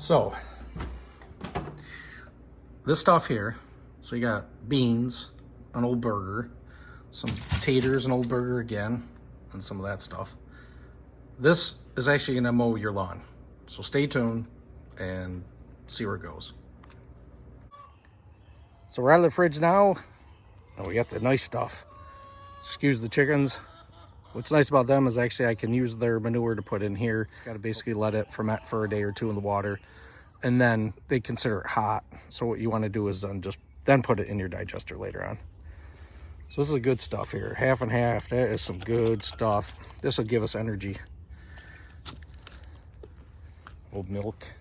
So this stuff here, so you got beans, an old burger, some taters, an old burger again, and some of that stuff. This is actually gonna mow your lawn. So stay tuned and see where it goes. So we're out of the fridge now, and we got the nice stuff. Excuse the chickens. What's nice about them is actually I can use their manure to put in here. Got to basically let it ferment for a day or two in the water, and then they consider it hot. So what you want to do is then put it in your digester later on. So this is good stuff here, half and half. That is some good stuff. This will give us energy. Old milk,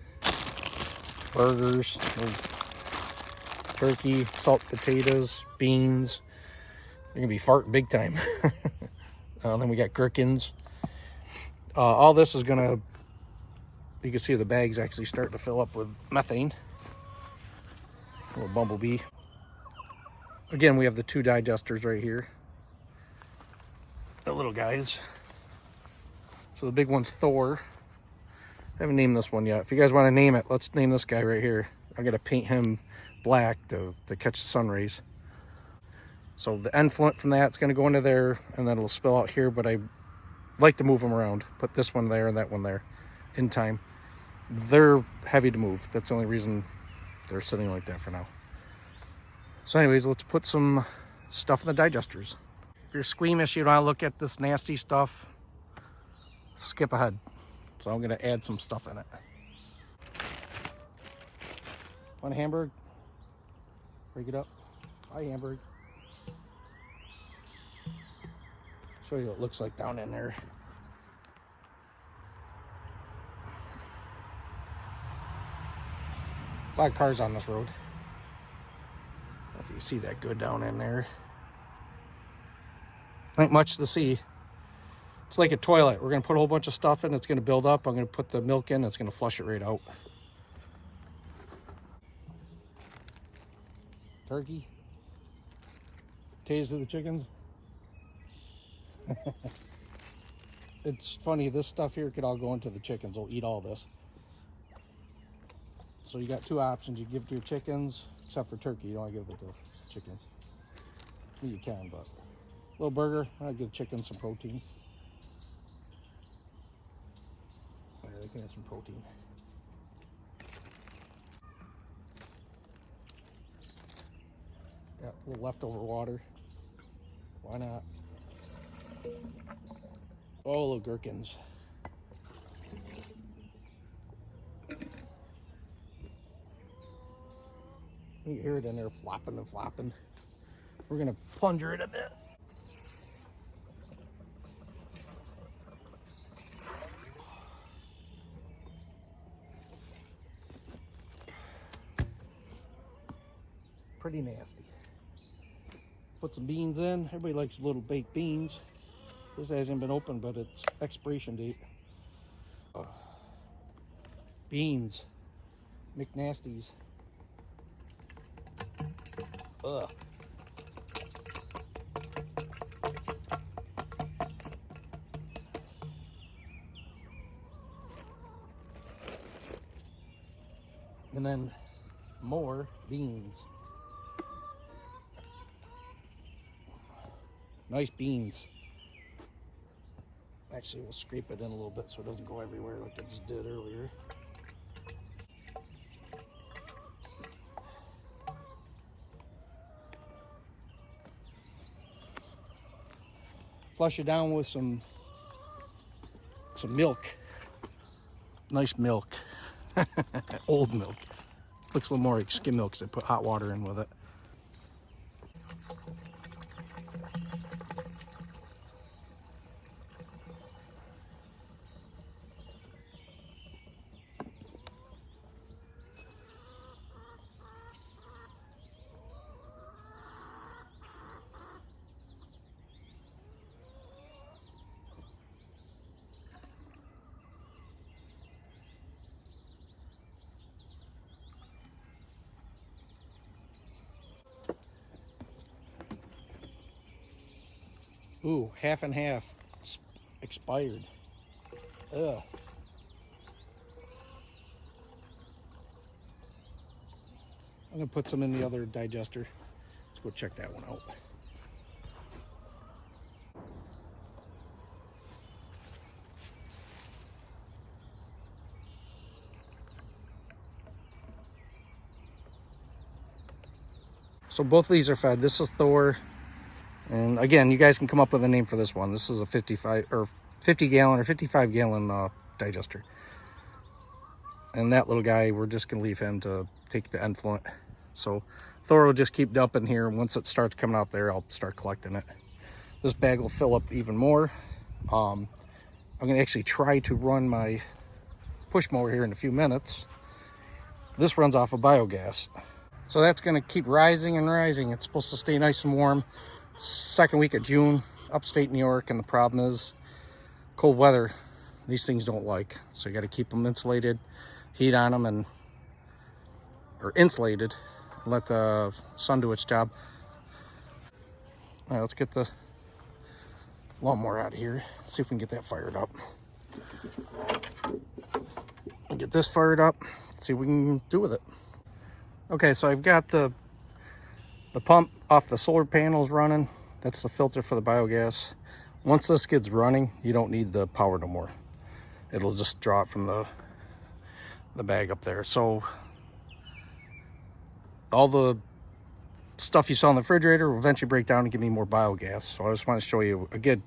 burgers, old turkey, salt potatoes, beans. You're gonna be farting big time. Then we got gherkins. All this is gonna, you can see the bag's actually starting to fill up with methane. A little bumblebee. Again, we have the two digesters right here. The little guys. So the big one's Thor. I haven't named this one yet. If you guys want to name it, let's name this guy right here. I'm gonna paint him black to catch the sun rays. So the end flint from that's going to go into there, and then it'll spill out here, but I like to move them around. Put this one there and that one there in time. They're heavy to move. That's the only reason they're sitting like that for now. So anyways, let's put some stuff in the digesters. If you're squeamish, you don't want to look at this nasty stuff, skip ahead. So I'm going to add some stuff in it. Want a hamburger? Break it up. Hi, hamburger. Show you what it looks like down in there. A lot of cars on this road. I don't know if you see that good down in there. Not much to see. It's like a toilet. We're going to put a whole bunch of stuff in. It's going to build up. I'm going to put the milk in. It's going to flush it right out. Turkey. Potatoes to the chickens. It's funny, this stuff here could all go into the chickens. They'll eat all this. So you got two options. You give it to your chickens, except for turkey. You don't want to give it to chickens. You can, but a little burger, I'll give chickens some protein. They can have some protein. Got a little leftover water. Why not? Oh, little gherkins. You hear it in there flopping and flopping. We're gonna plunger it a bit. Pretty nasty. Put some beans in. Everybody likes little baked beans. This hasn't been opened, but it's expiration date. Beans. McNasties. Ugh. And then more beans. Nice beans. Actually, we'll scrape it in a little bit so it doesn't go everywhere like it just did earlier. Flush it down with some milk. Nice milk. Old milk. Looks a little more like skim milk, so they put hot water in with it. Ooh, half and half. It's expired. Ugh. gonna put some in the other digester. Let's go check that one out. So both of these are fed. This is Thor. And again, you guys can come up with a name for this one. This is a 50 gallon or 55 gallon digester. And that little guy, we're just gonna leave him to take the effluent. So Thor will just keep dumping here. Once it starts coming out there, I'll start collecting it. This bag will fill up even more. I'm gonna actually try to run my push mower here in a few minutes. This runs off of biogas. So that's gonna keep rising and rising. It's supposed to stay nice and warm. It's second week of June, upstate New York, and the problem is cold weather. These things don't like. So you gotta keep them insulated, heat on them, or insulated, and let the sun do its job. All right, let's get the lawnmower out of here. See if we can get that fired up. Get this fired up, see what we can do with it. Okay, so I've got the pump off the solar panels running. That's the filter for the biogas. Once this gets running, you don't need the power no more. It'll just draw it from the bag up there. So all the stuff you saw in the refrigerator will eventually break down and give me more biogas. So I just want to show you again.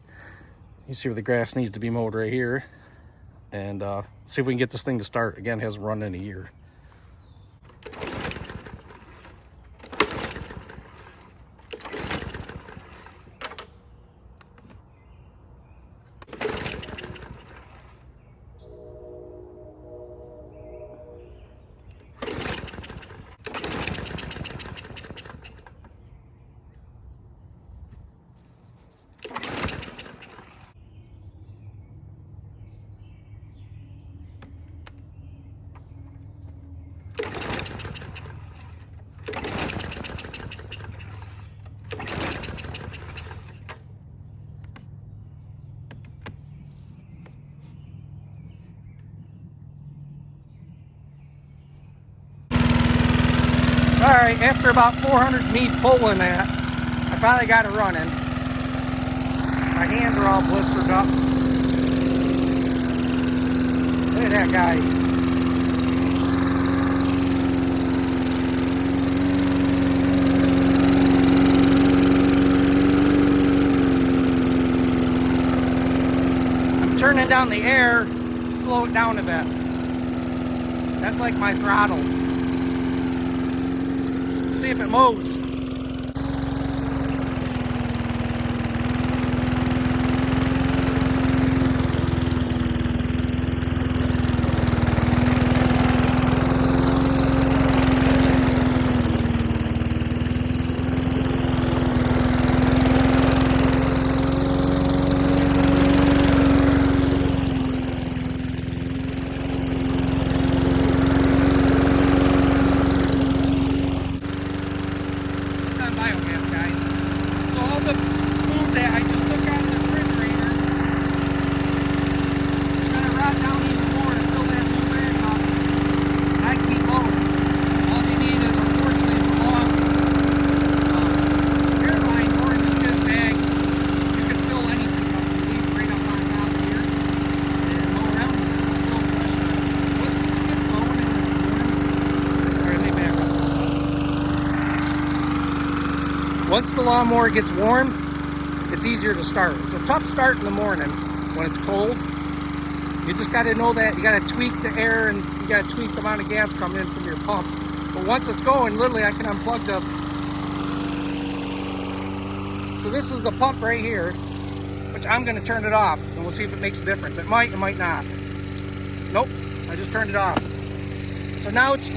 You see where the grass needs to be mowed right here, and see if we can get this thing to start. Again, it hasn't run in a year. All right, after about 400 me pulling that, I finally got it running. My hands are all blistered up. Look at that guy. I'm turning down the air, slow it down a bit. That's like my throttle. See if it moves. Once the lawnmower gets warm, it's easier to start. It's a tough start in the morning when it's cold. You just got to know that. You got to tweak the air and you got to tweak the amount of gas coming in from your pump. But once it's going, literally I can unplug the... So this is the pump right here, which I'm going to turn it off and we'll see if it makes a difference. It might not. Nope, I just turned it off. So now it's,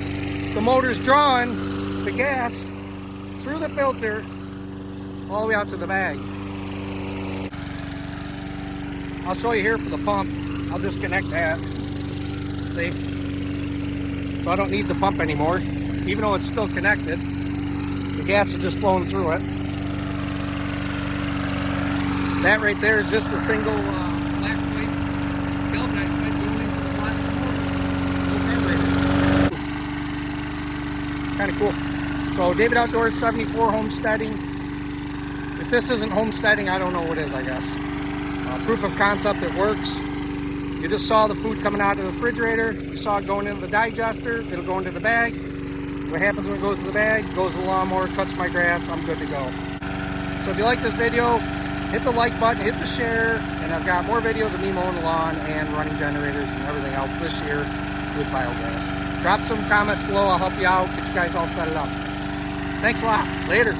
the motor's drawing the gas through the filter all the way out to the bag. I'll show you here for the pump. I'll disconnect that. See? So I don't need the pump anymore. Even though it's still connected, the gas is just flowing through it. That right there is just a single black pipe, galvanized pipe going into the black motor. No carburetor. Kind of cool. So David Outdoors 74 homesteading. If this isn't homesteading, I don't know what is, I guess. Proof of concept, it works. You just saw the food coming out of the refrigerator. You saw it going into the digester. It'll go into the bag. What happens when it goes to the bag? Goes to the lawnmower, cuts my grass. I'm good to go. So if you like this video, hit the like button, hit the share, and I've got more videos of me mowing the lawn and running generators and everything else this year with biogas. Drop some comments below. I'll help you out. Get you guys all set it up. Thanks a lot. Later.